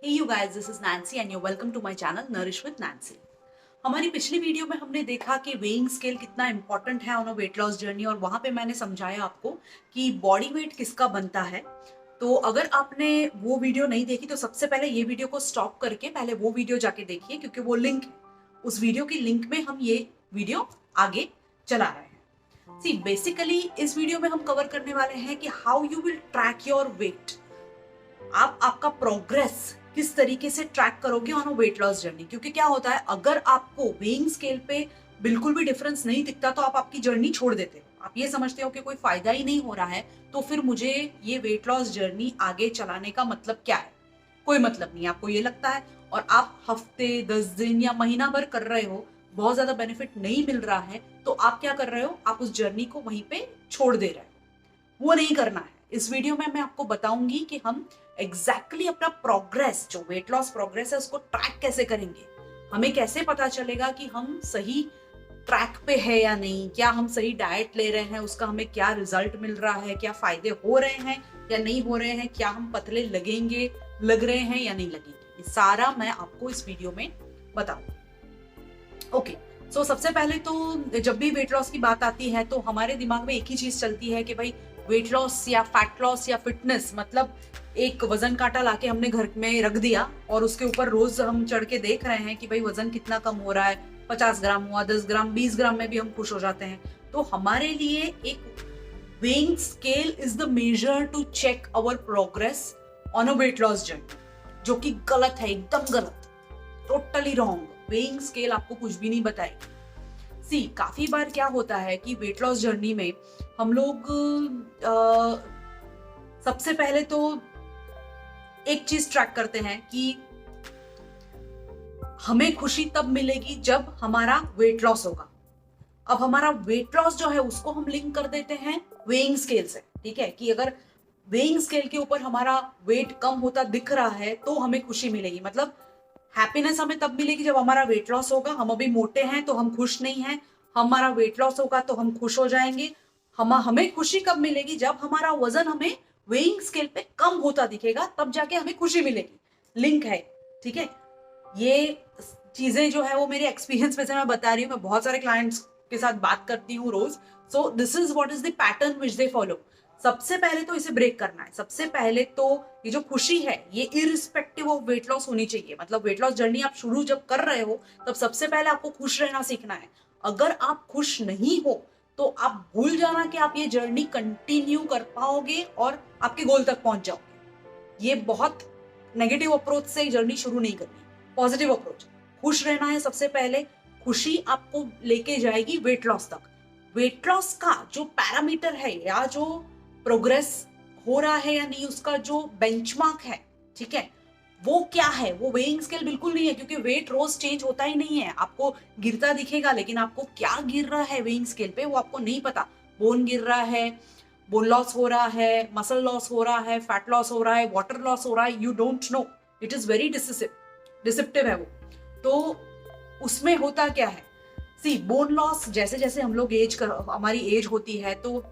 Hey you guys, this is Nancy and you're welcome to my channel Nourish with Nancy. हमारी पिछली video में हमने देखा कि वेइंग स्केल कितना इंपॉर्टेंट है on a weight loss journey और वहां पे मैंने समझाया आपको कि बॉडी वेट किसका बनता है। तो अगर आपने वो वीडियो नहीं देखी तो सबसे पहले ये वीडियो को स्टॉप करके पहले वो वीडियो जाके देखिए, क्योंकि वो लिंक है, उस वीडियो की लिंक में हम ये वीडियो आगे चला रहे हैं। सी बेसिकली इस वीडियो में हम कवर करने वाले हैं कि how you will track your weight. आप आपका प्रोग्रेस किस तरीके से ट्रैक करोगे on a weight loss journey, क्योंकि क्या होता है, अगर आपको वेइंग स्केल पे बिल्कुल भी डिफरेंस नहीं दिखता तो आप आपकी जर्नी छोड़ देते हो। आप ये समझते हो कि कोई फायदा ही नहीं हो रहा है, तो फिर मुझे ये वेट लॉस जर्नी आगे चलाने का मतलब क्या है? कोई मतलब नहीं, आपको ये लगता है और आप हफ्ते 10 दिन या महीना भर कर रहे हो, बहुत ज्यादा बेनिफिट नहीं मिल रहा है, तो आप क्या कर रहे हो, आप उस जर्नी को वहीं पे छोड़ दे रहे हो। वो नहीं करना है। इस वीडियो में मैं आपको बताऊंगी कि हम एग्जैक्टली अपना प्रोग्रेस, जो वेट लॉस प्रोग्रेस है, उसको ट्रैक कैसे करेंगे। हमें कैसे पता चलेगा कि हम सही ट्रैक पे है या नहीं, क्या हम सही डाइट ले रहे हैं, उसका हमें क्या रिजल्ट मिल रहा है, क्या फायदे हो रहे हैं या नहीं हो रहे हैं, क्या हम पतले लग रहे हैं या नहीं लगेंगे। ये सारा मैं आपको इस वीडियो में बताऊंगा। ओके, सो सबसे पहले तो जब भी वेट लॉस की बात आती है तो हमारे दिमाग में एक ही चीज चलती है कि भाई वेट लॉस या फैट लॉस या फिटनेस मतलब एक वजन कांटा लाके हमने घर में रख दिया और उसके ऊपर रोज हम चढ़ के देख रहे हैं कि भाई वजन कितना कम हो रहा है, 50 ग्राम हुआ, 10 ग्राम, 20 ग्राम में भी हम खुश हो जाते हैं। तो हमारे लिए एक weighing scale is the measure to check our progress on a weight loss journey, जो कि गलत है, एकदम गलत, टोटली रॉन्ग। वेइंग स्केल आपको कुछ भी नहीं बताएगी। सी काफी बार क्या होता है कि वेट लॉस जर्नी में हम लोग सबसे पहले तो एक चीज ट्रैक करते हैं कि हमें खुशी तब मिलेगी जब हमारा वेट लॉस होगा। अब हमारा वेट लॉस जो है उसको हम लिंक कर देते हैं वेइंग स्केल से। ठीक है, कि अगर वेइंग स्केल के ऊपर हमारा वेट कम होता दिख रहा है तो हमें खुशी मिलेगी। मतलब हैप्पीनेस हमें तब मिलेगी जब हमारा वेट लॉस होगा। हम अभी मोटे हैं तो हम खुश नहीं हैं, हमारा वेट लॉस होगा तो हम खुश हो जाएंगे। हमें खुशी कब मिलेगी, जब हमारा वजन हमें वेइंग स्केल पे कम होता दिखेगा, तब जाके हमें खुशी मिलेगी। लिंक है, ठीक है। ये चीजें जो है वो मेरे एक्सपीरियंस में से मैं बता रही हूँ, मैं बहुत सारे क्लाइंट्स के साथ बात करती हूँ रोज। So this is what is the pattern which they follow. सबसे पहले तो इसे ब्रेक करना है। सबसे पहले तो ये जो खुशी है ये इरिस्पेक्टिव ऑफ वेट लॉस होनी चाहिए। मतलब वेट लॉस जर्नी आप शुरू जब कर रहे हो तब सबसे पहले आपको खुश रहना सीखना है। अगर आप खुश नहीं हो तो आप भूल जाना कि आप ये जर्नी कंटिन्यू कर पाओगे और आपके गोल तक पहुंच जाओगे। ये बहुत नेगेटिव अप्रोच से जर्नी शुरू नहीं करनी, पॉजिटिव अप्रोच। खुश रहना है सबसे पहले। खुशी आपको लेके जाएगी वेट लॉस तक। वेट लॉस का जो पैरामीटर है या जो प्रोग्रेस हो रहा है या नहीं, उसका जो बेंचमार्क है, ठीक है, वो क्या है? वो वेइंग स्केल बिल्कुल नहीं है, क्योंकि वेट रोज चेंज होता ही नहीं है। आपको गिरता दिखेगा, लेकिन आपको क्या गिर रहा है वेइंग स्केल पे वो आपको नहीं पता। बोन गिर रहा है, बोन लॉस हो रहा है, मसल लॉस हो रहा है, फैट लॉस हो रहा है, वाटर लॉस हो रहा है, you don't know. It is very deceptive है वो। तो उसमें होता क्या है, सी बोन लॉस जैसे जैसे हम लोग हमारी एज होती है तो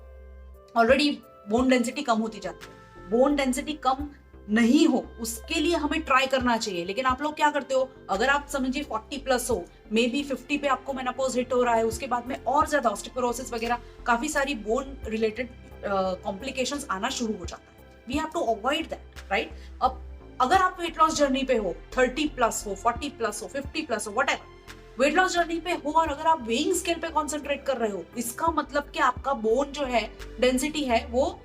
ऑलरेडी बोन डेंसिटी कम होती जाती है। बोन डेंसिटी कम नहीं हो उसके लिए हमें ट्राई करना चाहिए। लेकिन आप लोग क्या करते हो, अगर आप समझिए 40 प्लस हो, मे बी 50 पे आपको मेनोपॉज हिट हो रहा है, उसके बाद में और ज्यादा ऑस्टियोपोरोसिस वगैरह काफी सारी बोन रिलेटेड कॉम्प्लिकेशंस आना शुरू हो जाता है। We have to avoid that, right. अब अगर आप वेट लॉस जर्नी पे हो, 30 प्लस हो, 40 प्लस हो, 50 प्लस हो, व्हाटएवर वेट लॉस जर्नी पे हो, और अगर आप वेइंग स्केल पे कॉन्सेंट्रेट कर रहे हो, इसका मतलब कि आपका बोन जो है, डेंसिटी है, वो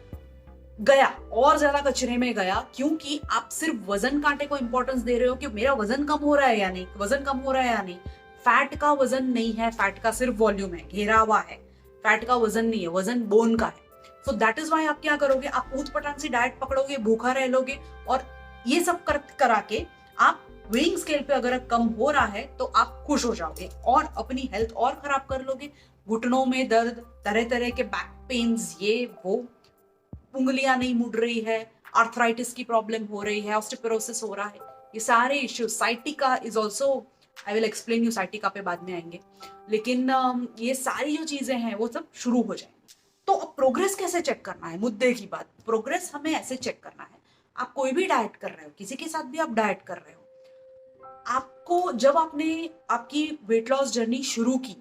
गया और ज्यादा कचरे में गया, क्योंकि आप सिर्फ वजन कांटे को इंपॉर्टेंस दे रहे हो कि मेरा वजन कम हो रहा है या नहीं, वजन कम हो रहा है या नहीं। फैट का वजन नहीं है, फैट का सिर्फ वॉल्यूम है, घेरा हुआ है। फैट का वजन नहीं है, वजन बोन का है। सो दैट इज वाई आप क्या करोगे, आप ऊट पटांग सी डाइट पकड़ोगे, भूखा रह लोगे, और ये सब करा के आप वेइंग स्केल पे अगर कम हो रहा है तो आप खुश हो जाओगे और अपनी हेल्थ और खराब कर लोगे। घुटनों में दर्द, तरह तरह के बैक पेन्स, ये वो, उंगलियां नहीं मुड़ रही है, आर्थराइटिस की प्रॉब्लम हो रही है, ऑस्टियोपोरोसिस हो रहा है, ये सारे issues. Sciatica is also, I will explain you, sciatica पे बाद में आएंगे। लेकिन ये सारी जो चीजें हैं वो सब शुरू हो जाएंगी। तो अब प्रोग्रेस कैसे चेक करना है, मुद्दे की बात। प्रोग्रेस हमें ऐसे चेक करना है, आप कोई भी डाइट कर रहे हो, किसी के साथ भी आप डाइट कर रहे हो, आपको जब आपने आपकी वेट लॉस जर्नी शुरू की,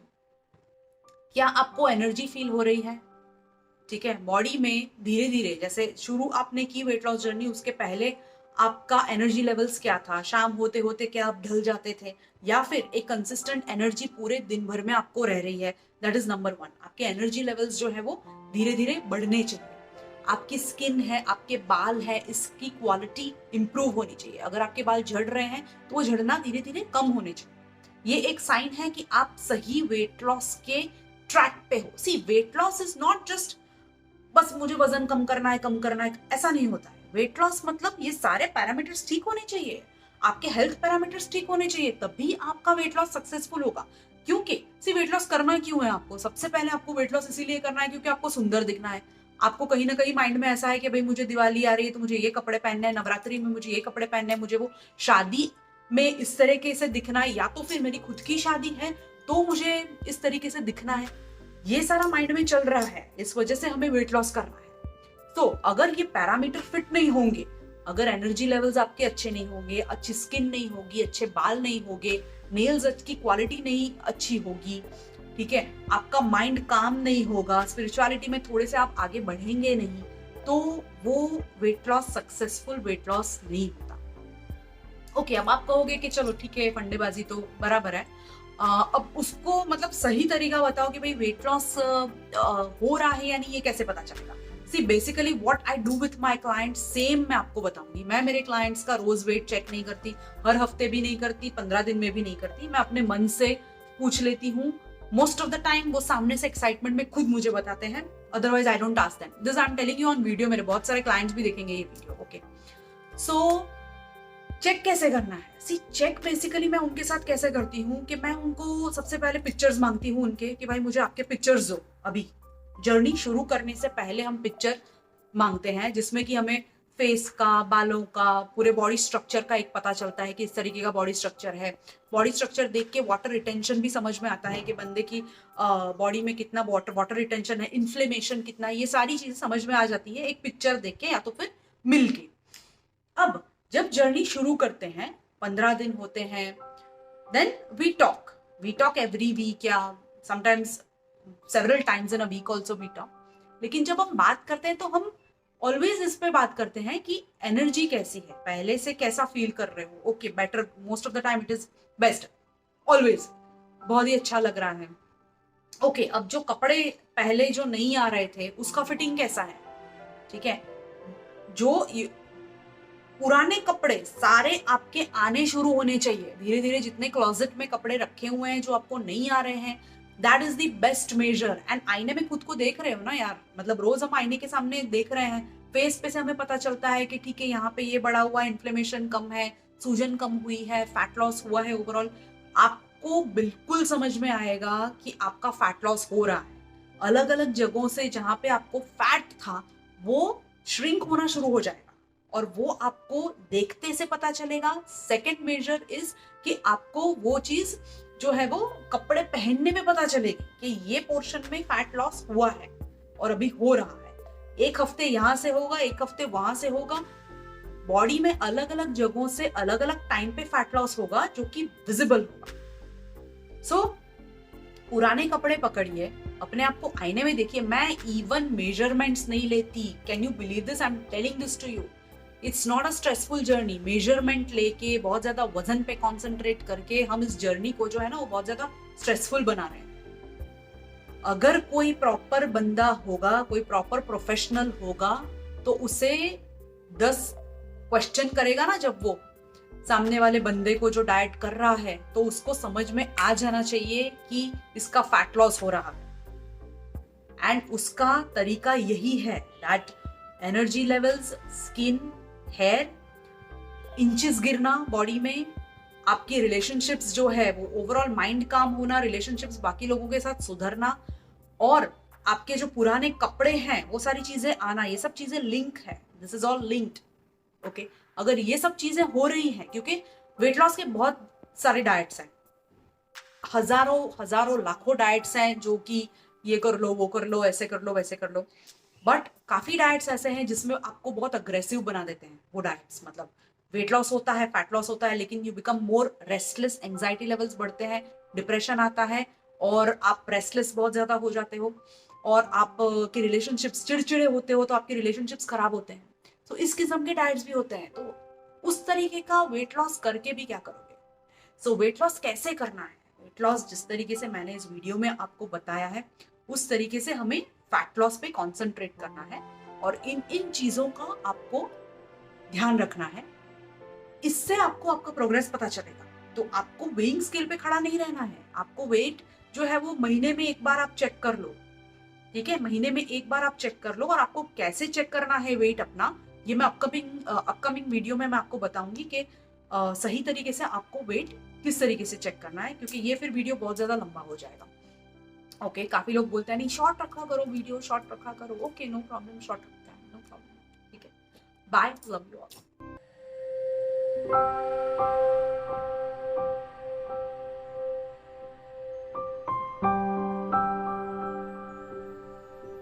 क्या आपको एनर्जी फील हो रही है? ठीक है, बॉडी में धीरे धीरे जैसे शुरू आपने की वेट लॉस जर्नी, उसके पहले आपका एनर्जी लेवल्स क्या था, शाम होते होते क्या आप ढल जाते थे, या फिर एक कंसिस्टेंट एनर्जी पूरे दिन भर में आपको रह रही है? That is number 1। आपके एनर्जी लेवल्स जो है वो धीरे धीरे बढ़ने चाहिए। आपकी स्किन है, आपके बाल है, इसकी क्वालिटी इंप्रूव होनी चाहिए। अगर आपके बाल झड़ रहे हैं तो वो झड़ना धीरे धीरे कम होने चाहिए। ये एक साइन है कि आप सही वेट लॉस के ट्रैक पे हो। See, weight loss is not just बस मुझे वजन कम करना है, कम करना है, ऐसा नहीं होता है। वेट लॉस मतलब ये सारे पैरामीटर्स ठीक होने चाहिए, आपके हेल्थ पैरामीटर्स ठीक होने चाहिए, तभी आपका वेट लॉस सक्सेसफुल होगा। क्योंकि सी, वेट लॉस करना क्यों है आपको? सबसे पहले आपको वेट लॉस इसीलिए करना है क्योंकि आपको सुंदर दिखना है। आपको कहीं ना कहीं माइंड में ऐसा है कि भाई मुझे दिवाली आ रही है तो मुझे ये कपड़े पहनने हैं, नवरात्रि में मुझे ये कपड़े पहनने हैं, मुझे वो शादी में इस तरीके से दिखना है, या तो फिर मेरी खुद की शादी है तो मुझे इस तरीके से दिखना है। ये सारा माइंड में चल रहा है, इस वजह से हमें वेट लॉस करना है। तो अगर ये पैरामीटर फिट नहीं होंगे, अगर एनर्जी लेवल्स आपके अच्छे नहीं होंगे, अच्छी स्किन नहीं होगी, अच्छे बाल नहीं होंगे, नेल्स की क्वालिटी नहीं अच्छी होगी, ठीक है, आपका माइंड काम नहीं होगा, स्पिरिचुअलिटी में थोड़े से आप आगे बढ़ेंगे नहीं, तो वो weight loss successful weight loss नहीं होता। ओके, अब आप कहोगे कि चलो ठीक है, फंडेबाजी तो बराबर है, अब उसको मतलब सही तरीका बताओ कि भाई वेट लॉस हो रहा है या नहीं, ये कैसे पता चलेगा? See, basically what I do with my client, same मैं आपको बताऊंगी। मैं मेरे क्लाइंट्स का रोज वेट चेक नहीं करती, हर हफ्ते भी नहीं करती, 15 दिन में भी नहीं करती। मैं अपने मन से पूछ लेती हूँ। मोस्ट ऑफ द टाइम वो सामने से एक्साइटमेंट में खुद मुझे बताते हैं, otherwise I don't ask them. This I am telling you on video, मेरे बहुत सारे क्लाइंट्स भी देखेंगे ये वीडियो। ओके, सो चेक कैसे करना है? सी, चेक बेसिकली मैं उनके साथ कैसे करती हूँ कि मैं उनको सबसे पहले पिक्चर्स मांगती हूँ उनके, कि भाई मुझे आपके पिक्चर्स दो। अभी जर्नी शुरू करने से पहले हम पिक्चर मांगते हैं, जिसमें कि हमें फेस का, बालों का, पूरे बॉडी स्ट्रक्चर का एक पता चलता है कि इस तरीके का बॉडी स्ट्रक्चर है। बॉडी स्ट्रक्चर देख के वाटर रिटेंशन भी समझ में आता है कि बंदे की बॉडी में कितना वाटर रिटेंशन है, इन्फ्लेमेशन कितना है, ये सारी चीजें समझ में आ जाती है एक पिक्चर देख के या तो फिर मिल के। अब जब जर्नी शुरू करते हैं, 15 दिन होते हैं, then we talk every week या sometimes several times in a week also we talk. लेकिन जब हम बात करते हैं तो हम ऑलवेज इस पे बात करते हैं कि एनर्जी कैसी है, पहले से कैसा फील कर रहे हो। Okay, better, most of the time it is best, always बहुत ही अच्छा लग रहा है। ओके, अब जो कपड़े पहले जो नहीं आ रहे थे उसका फिटिंग कैसा है, ठीक है, जो पुराने कपड़े सारे आपके आने शुरू होने चाहिए धीरे धीरे। जितने क्लोजेट में कपड़े रखे हुए हैं जो आपको नहीं आ रहे हैं, that is the best measure. And आईने में खुद को देख रहे हो ना यार, मतलब रोज हम आईने के सामने देख रहे हैं, फेस पे से हमें पता चलता है कि ठीक है, यहाँ पे ये बढ़ा हुआ है, इन्फ्लेमेशन कम है, सूजन कम हुई है, फैट लॉस हुआ है। ओवरऑल आपको बिल्कुल समझ में आएगा कि आपका फैट लॉस हो रहा है। अलग अलग जगहों से जहां पे आपको फैट था वो श्रिंक होना शुरू हो जाएगा, और वो आपको देखते से पता चलेगा। सेकेंड मेजर इज कि आपको वो चीज जो है वो कपड़े पहनने में पता चलेगी कि ये पोर्शन में फैट लॉस हुआ है और अभी हो रहा है। एक हफ्ते यहां से होगा, एक हफ्ते वहां से होगा, बॉडी में अलग अलग जगहों से अलग अलग टाइम पे फैट लॉस होगा जो कि विजिबल होगा। सो पुराने कपड़े पकड़िए, अपने आप को आईने में देखिए। मैं इवन मेजरमेंट्स नहीं लेती, can you believe this, I am telling this to you. It's not a stressful journey. Measurement लेके बहुत ज्यादा वजन पे कॉन्सेंट्रेट करके हम इस जर्नी को जो है ना वो बहुत ज्यादा स्ट्रेसफुल बना रहे हैं। अगर कोई प्रॉपर बंदा होगा, कोई प्रॉपर प्रोफेशनल होगा, तो उसे 10 क्वेश्चन करेगा ना जब वो सामने वाले बंदे को जो डाइट कर रहा है, तो उसको समझ में आ जाना चाहिए कि इसका फैट लॉस हो रहा है। एंड उसका तरीका यही है that energy levels, skin, hair, inches गिरना बॉडी में, आपकी रिलेशनशिप्स जो है वो ओवरऑल माइंड काम होना, रिलेशनशिप्स बाकी लोगों के साथ सुधरना, और आपके जो पुराने कपड़े हैं वो सारी चीजें आना, ये सब चीजें लिंक है। This is all linked. Okay, अगर ये सब चीजें हो रही हैं, क्योंकि वेट लॉस के बहुत सारे डाइट्स हैं, हजारों लाखों डाइट्स हैं जो कि ये कर लो, वो कर लो, ऐसे कर लो, वैसे कर लो। बट काफी डाइट्स ऐसे हैं जिसमें आपको बहुत अग्रेसिव बना देते हैं वो डाइट्स, मतलब वेट लॉस होता है, फैट लॉस होता है, लेकिन you become more restless, anxiety levels बढ़ते हैं, डिप्रेशन आता है और आप रेस्टलेस बहुत ज्यादा हो जाते हो और आप के रिलेशनशिप्स चिड़चिड़े होते हो, तो आपके रिलेशनशिप्स खराब होते हैं। तो इस किस्म के डाइट्स भी होते हैं। तो उस तरीके का वेट लॉस करके भी क्या करोगे? सो वेट लॉस कैसे करना है? वेट लॉस जिस तरीके से मैंने इस वीडियो में आपको बताया है उस तरीके से हमें फैट लॉस पे कॉन्सेंट्रेट करना है और इन इन चीजों का आपको ध्यान रखना है। इससे आपको आपका प्रोग्रेस पता चलेगा। तो आपको वेइंग स्केल पे खड़ा नहीं रहना है, आपको वेट जो है वो महीने में एक बार आप चेक कर लो, ठीक है? महीने में एक बार आप चेक कर लो। और आपको कैसे चेक करना है वेट अपना, ये मैं अपकमिंग वीडियो में मैं आपको बताऊंगी कि सही तरीके से आपको वेट किस तरीके से चेक करना है, क्योंकि ये फिर वीडियो बहुत ज्यादा लंबा हो जाएगा। ओके, काफी लोग बोलते हैं नहीं शॉर्ट रखा करो, वीडियो शॉर्ट रखा करो। ओके, नो प्रॉब्लम, शॉर्ट रखते हैं, नो प्रॉब्लम, ठीक है। Bye, love you all.